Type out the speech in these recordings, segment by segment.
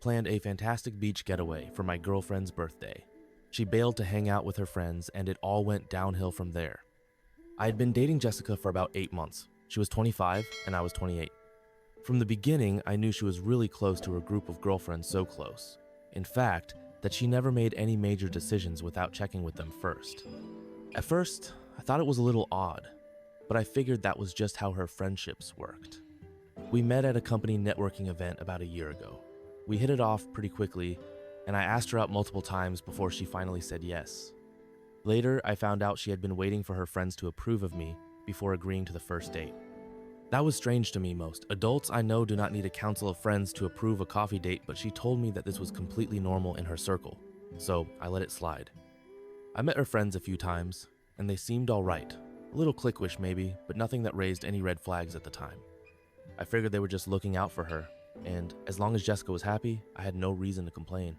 planned a fantastic beach getaway for my girlfriend's birthday. She bailed to hang out with her friends, and it all went downhill from there. I had been dating Jessica for about 8 months. She was 25 and I was 28. From the beginning, I knew she was really close to her group of girlfriends, so close, in fact, that she never made any major decisions without checking with them first. At first, I thought it was a little odd, but I figured that was just how her friendships worked. We met at a company networking event about a year ago. We hit it off pretty quickly, and I asked her out multiple times before she finally said yes. Later, I found out she had been waiting for her friends to approve of me before agreeing to the first date. That was strange to me. Most adults I know do not need a council of friends to approve a coffee date, but she told me that this was completely normal in her circle, so I let it slide. I met her friends a few times, and they seemed all right. A little cliquish maybe, but nothing that raised any red flags at the time. I figured they were just looking out for her, and as long as Jessica was happy, I had no reason to complain.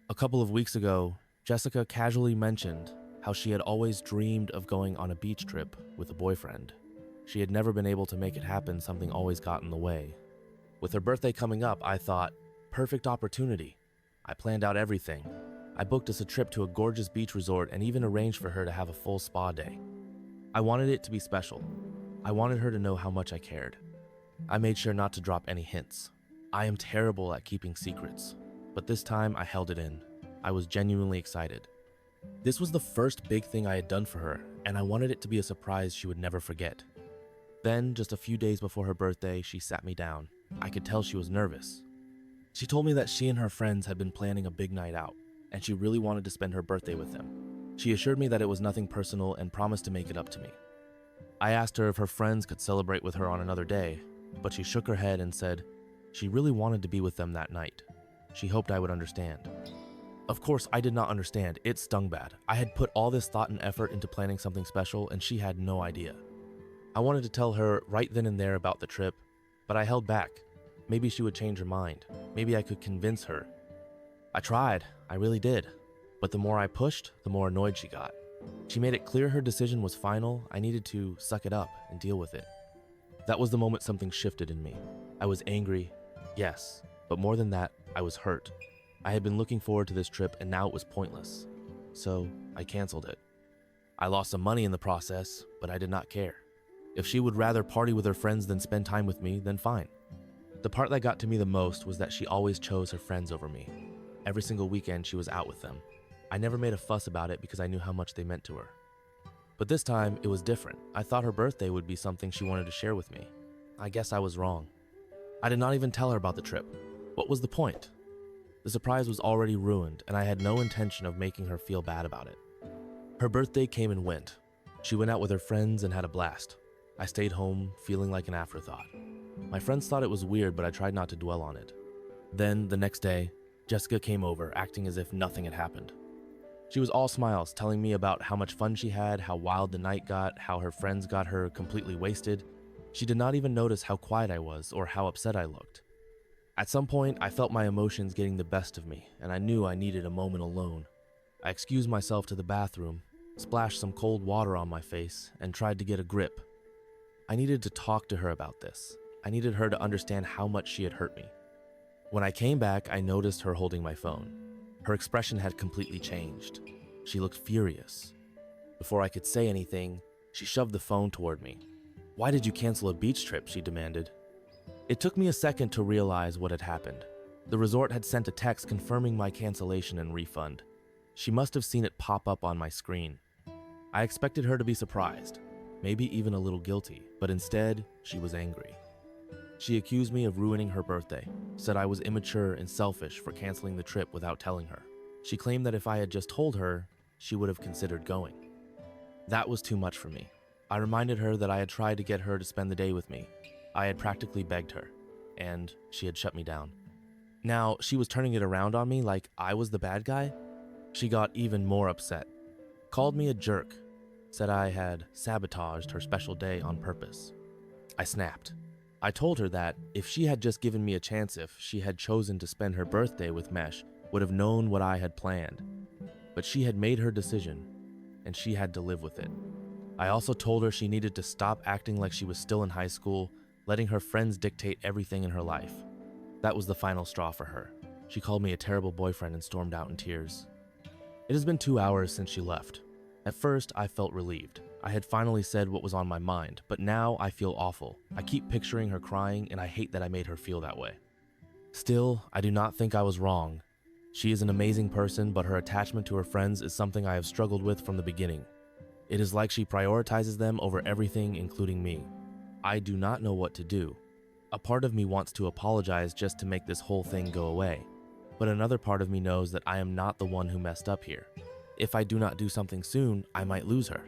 A couple of weeks ago, Jessica casually mentioned how she had always dreamed of going on a beach trip with a boyfriend. She had never been able to make it happen, something always got in the way. With her birthday coming up, I thought, perfect opportunity. I planned out everything. I booked us a trip to a gorgeous beach resort and even arranged for her to have a full spa day. I wanted it to be special. I wanted her to know how much I cared. I made sure not to drop any hints. I am terrible at keeping secrets, but this time I held it in. I was genuinely excited. This was the first big thing I had done for her, and I wanted it to be a surprise she would never forget. Then, just a few days before her birthday, she sat me down. I could tell she was nervous. She told me that she and her friends had been planning a big night out, and she really wanted to spend her birthday with them. She assured me that it was nothing personal and promised to make it up to me. I asked her if her friends could celebrate with her on another day, but she shook her head and said she really wanted to be with them that night. She hoped I would understand. Of course, I did not understand. It stung bad. I had put all this thought and effort into planning something special, and she had no idea. I wanted to tell her right then and there about the trip, but I held back. Maybe she would change her mind. Maybe I could convince her. I tried, I really did. But the more I pushed, the more annoyed she got. She made it clear her decision was final. I needed to suck it up and deal with it. That was the moment something shifted in me. I was angry, yes, but more than that, I was hurt. I had been looking forward to this trip and now it was pointless. So I canceled it. I lost some money in the process, but I did not care. If she would rather party with her friends than spend time with me, then fine. The part that got to me the most was that she always chose her friends over me. Every single weekend she was out with them. I never made a fuss about it because I knew how much they meant to her. But this time, it was different. I thought her birthday would be something she wanted to share with me. I guess I was wrong. I did not even tell her about the trip. What was the point? The surprise was already ruined, and I had no intention of making her feel bad about it. Her birthday came and went. She went out with her friends and had a blast. I stayed home, feeling like an afterthought. My friends thought it was weird, but I tried not to dwell on it. Then, the next day, Jessica came over, acting as if nothing had happened. She was all smiles, telling me about how much fun she had, how wild the night got, how her friends got her completely wasted. She did not even notice how quiet I was or how upset I looked. At some point, I felt my emotions getting the best of me, and I knew I needed a moment alone. I excused myself to the bathroom, splashed some cold water on my face, and tried to get a grip. I needed to talk to her about this. I needed her to understand how much she had hurt me. When I came back, I noticed her holding my phone. Her expression had completely changed. She looked furious. Before I could say anything, she shoved the phone toward me. "Why did you cancel a beach trip?" she demanded. It took me a second to realize what had happened. The resort had sent a text confirming my cancellation and refund. She must have seen it pop up on my screen. I expected her to be surprised, maybe even a little guilty, but instead, she was angry. She accused me of ruining her birthday, said I was immature and selfish for canceling the trip without telling her. She claimed that if I had just told her, she would have considered going. That was too much for me. I reminded her that I had tried to get her to spend the day with me. I had practically begged her, and she had shut me down. Now, she was turning it around on me like I was the bad guy. She got even more upset, called me a jerk, said I had sabotaged her special day on purpose. I snapped. I told her that if she had just given me a chance, if she had chosen to spend her birthday with Mesh, would have known what I had planned. But she had made her decision, and she had to live with it. I also told her she needed to stop acting like she was still in high school, letting her friends dictate everything in her life. That was the final straw for her. She called me a terrible boyfriend and stormed out in tears. It has been 2 hours since she left. At first, I felt relieved. I had finally said what was on my mind, but now I feel awful. I keep picturing her crying, and I hate that I made her feel that way. Still, I do not think I was wrong. She is an amazing person, but her attachment to her friends is something I have struggled with from the beginning. It is like she prioritizes them over everything, including me. I do not know what to do. A part of me wants to apologize just to make this whole thing go away, but another part of me knows that I am not the one who messed up here. If I do not do something soon, I might lose her.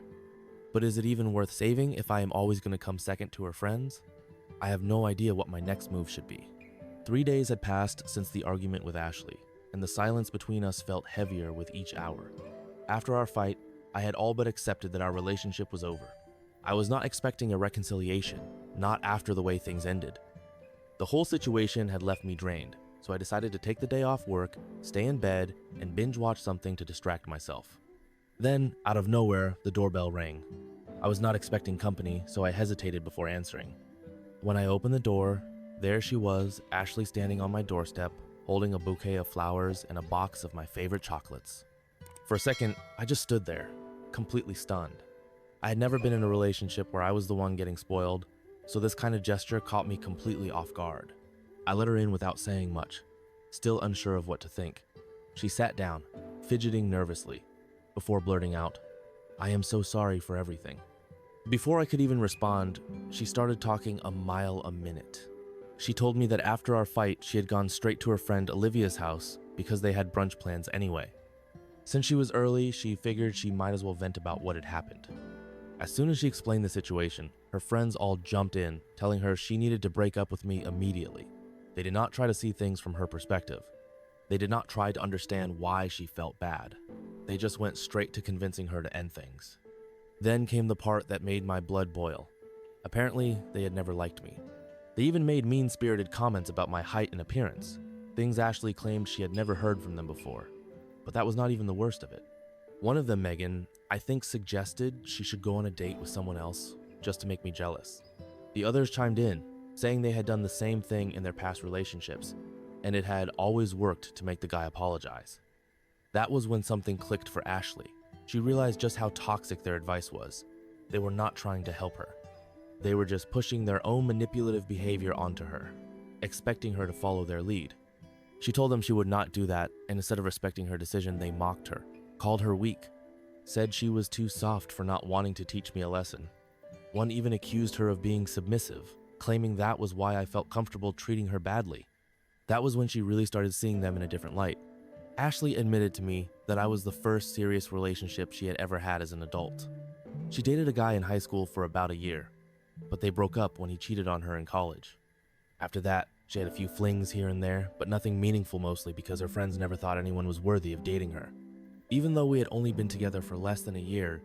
But is it even worth saving if I am always going to come second to her friends? I have no idea what my next move should be. 3 days had passed since the argument with Ashley, and the silence between us felt heavier with each hour. After our fight, I had all but accepted that our relationship was over. I was not expecting a reconciliation, not after the way things ended. The whole situation had left me drained, so I decided to take the day off work, stay in bed, and binge watch something to distract myself. Then, out of nowhere, the doorbell rang. I was not expecting company, so I hesitated before answering. When I opened the door, there she was, Ashley standing on my doorstep, holding a bouquet of flowers and a box of my favorite chocolates. For a second, I just stood there, completely stunned. I had never been in a relationship where I was the one getting spoiled, so this kind of gesture caught me completely off guard. I let her in without saying much, still unsure of what to think. She sat down, fidgeting nervously, before blurting out, "I am so sorry for everything." Before I could even respond, she started talking a mile a minute. She told me that after our fight, she had gone straight to her friend Olivia's house because they had brunch plans anyway. Since she was early, she figured she might as well vent about what had happened. As soon as she explained the situation, her friends all jumped in, telling her she needed to break up with me immediately. They did not try to see things from her perspective. They did not try to understand why she felt bad. They just went straight to convincing her to end things. Then came the part that made my blood boil. Apparently, they had never liked me. They even made mean-spirited comments about my height and appearance, things Ashley claimed she had never heard from them before. But that was not even the worst of it. One of them, Megan, I think suggested she should go on a date with someone else, just to make me jealous. The others chimed in, saying they had done the same thing in their past relationships, and it had always worked to make the guy apologize. That was when something clicked for Ashley. She realized just how toxic their advice was. They were not trying to help her. They were just pushing their own manipulative behavior onto her, expecting her to follow their lead. She told them she would not do that, and instead of respecting her decision, they mocked her, called her weak, said she was too soft for not wanting to teach me a lesson. One even accused her of being submissive, claiming that was why I felt comfortable treating her badly. That was when she really started seeing them in a different light. Ashley admitted to me that I was the first serious relationship she had ever had as an adult. She dated a guy in high school for about a year, but they broke up when he cheated on her in college. After that, she had a few flings here and there, but nothing meaningful, mostly because her friends never thought anyone was worthy of dating her. Even though we had only been together for less than a year,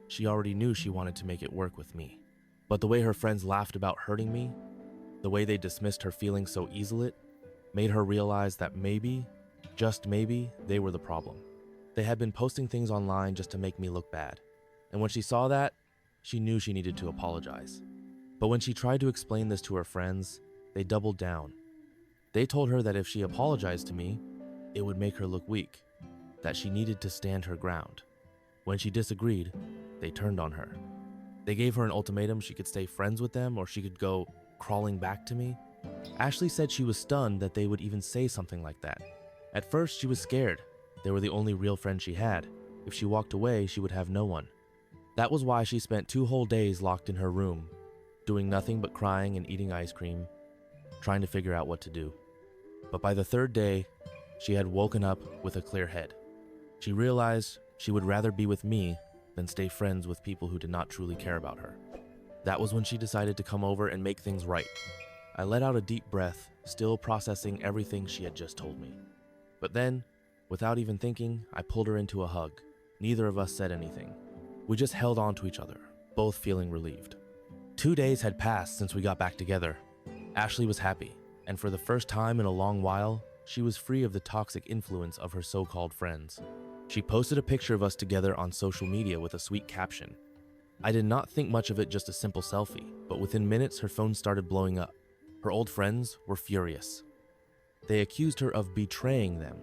she already knew she wanted to make it work with me. But the way her friends laughed about hurting me, the way they dismissed her feelings so easily, made her realize that maybe, just maybe, they were the problem. They had been posting things online just to make me look bad. And when she saw that, she knew she needed to apologize. But when she tried to explain this to her friends, they doubled down. They told her that if she apologized to me, it would make her look weak, that she needed to stand her ground. When she disagreed, they turned on her. They gave her an ultimatum: she could stay friends with them or she could go crawling back to me. Ashley said she was stunned that they would even say something like that. At first, she was scared. They were the only real friends she had. If she walked away, she would have no one. That was why she spent 2 whole days locked in her room, doing nothing but crying and eating ice cream, trying to figure out what to do. But by the 3rd day, she had woken up with a clear head. She realized she would rather be with me than stay friends with people who did not truly care about her. That was when she decided to come over and make things right. I let out a deep breath, still processing everything she had just told me. But then, without even thinking, I pulled her into a hug. Neither of us said anything. We just held on to each other, both feeling relieved. 2 days had passed since we got back together. Ashley was happy, and for the first time in a long while, she was free of the toxic influence of her so-called friends. She posted a picture of us together on social media with a sweet caption. I did not think much of it, just a simple selfie, but within minutes her phone started blowing up. Her old friends were furious. They accused her of betraying them,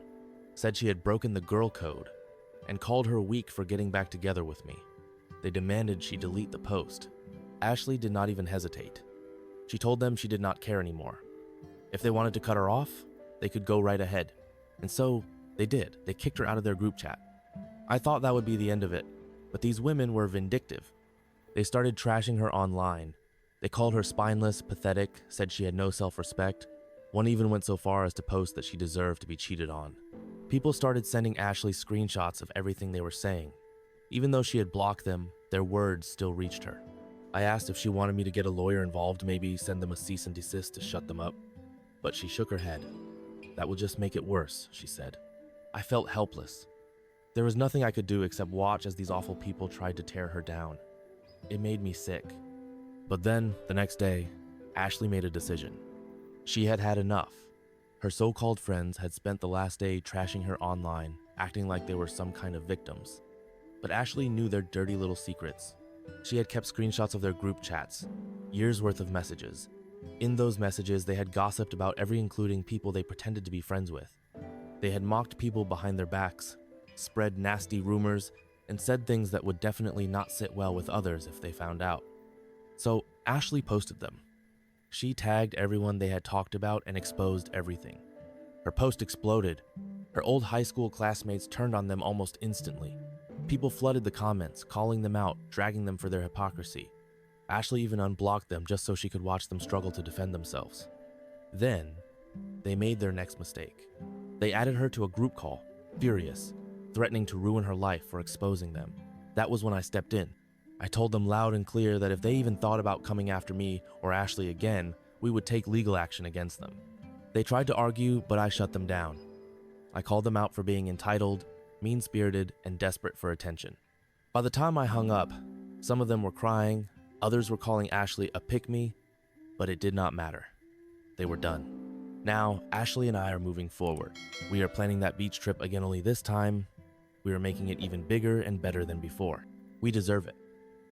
said she had broken the girl code, and called her weak for getting back together with me. They demanded she delete the post. Ashley did not even hesitate. She told them she did not care anymore. If they wanted to cut her off, they could go right ahead. And so they did. They kicked her out of their group chat. I thought that would be the end of it, but these women were vindictive. They started trashing her online. They called her spineless, pathetic, said she had no self-respect. One even went so far as to post that she deserved to be cheated on. People started sending Ashley screenshots of everything they were saying. Even though she had blocked them, their words still reached her. I asked if she wanted me to get a lawyer involved, maybe send them a cease and desist to shut them up. But she shook her head. That would just make it worse, she said. I felt helpless. There was nothing I could do except watch as these awful people tried to tear her down. It made me sick. But then, the next day, Ashley made a decision. She had had enough. Her so-called friends had spent the last day trashing her online, acting like they were some kind of victims. But Ashley knew their dirty little secrets. She had kept screenshots of their group chats, years worth of messages. In those messages, they had gossiped about every including people they pretended to be friends with. They had mocked people behind their backs, spread nasty rumors, and said things that would definitely not sit well with others if they found out. So Ashley posted them. She tagged everyone they had talked about and exposed everything. Her post exploded. Her old high school classmates turned on them almost instantly. People flooded the comments, calling them out, dragging them for their hypocrisy. Ashley even unblocked them just so she could watch them struggle to defend themselves. Then, they made their next mistake. They added her to a group call, furious, threatening to ruin her life for exposing them. That was when I stepped in. I told them loud and clear that if they even thought about coming after me or Ashley again, we would take legal action against them. They tried to argue, but I shut them down. I called them out for being entitled, mean-spirited, and desperate for attention. By the time I hung up, some of them were crying, others were calling Ashley a pick-me, but it did not matter. They were done. Now, Ashley and I are moving forward. We are planning that beach trip again, only this time, we are making it even bigger and better than before. We deserve it.